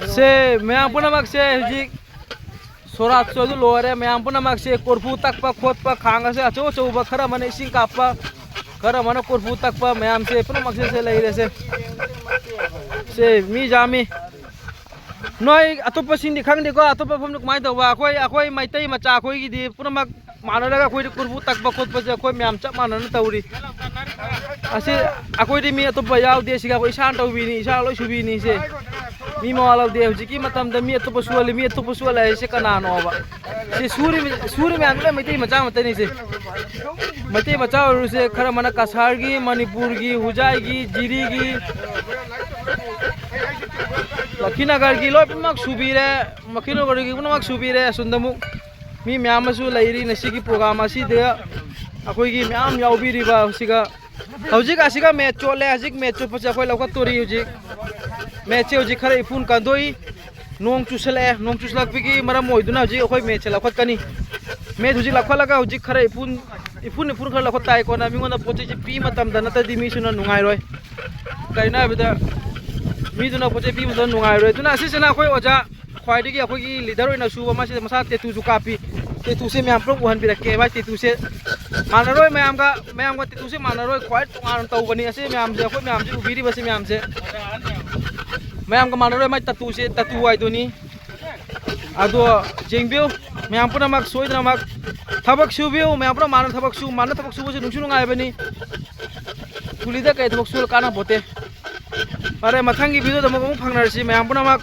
से मैं पुनः से हजिक सोरात सोदु लोरे मैं पुनः से कोरफू तक खोद खांग से अचो अचौब खर मन इसिंग काप खर मन कोरफू तक मैम से पुनः से लेरे से मी जामी नई अतोप सिंह खादे अतोप कमाय तब अखोई मैतई मचा अखोगी पुनः मानरगा अखोई कोरफू तक खोदे अखोई मैम चप मानना तौरी अखोई मी अतोप यादे इसान तौबीनी इसा लोई सुबीनी से मी मवा लौदे हजिकी मी अतोप सुहली मी अतोप सुहल से कनानोब से सूरी मैम मैतई मचा मतनी से मैतई मचा से खर मन कसार की मणिपुर की हुजाई की जिरी की लखीनगर की लोग सुबीरे मखीनगर की पुनः सुबीरे सुंदमु मी मैम लेरी नसी प्रोग्राम अखोई मैम याबीरीबा हजिक मैच चोले हजिक मैच चोपसे अखोई लौखतोरी हजिक मैच हजिक खर इफुन कंदोई नोंग चुसलपी मरम होइदुना हजिक अखोई मैच लौखतकनी मैच हजिक लौखलगा हजिक खर इफुन खर लौखत ताइको ना मिगोना पोचे पी मतमदा नतदी मीसुना नुंगाइरोय कइना बिदा मीदुना पोचे पी मतम नुंगाइरोय दुना असिसना अखोई ओजा ख्वाइदगी अखोई लीडर होइना सुबा मासे मसा टेटू कापी टेटू से मैम प्रोब वहन बिरके भाई टेटू से मानरोय मैम का टेटू से मानरोय ख्वाइ तोंगान तौबनी असे मैम से अखोई मैम से उबीरी बसे मैम का मानरोय माइ टटू वाइदोनी अदो जेंगबिउ मैम पुनमक सोइदनमक थबक सुबिउ मैम पुनम मान थबक सुबसे नुसु नुंगाइबनी कुलीदा कई थबक सुल काना बोते अरे मथंगी वीडियो दमक फंगनरसी मैम पुनमक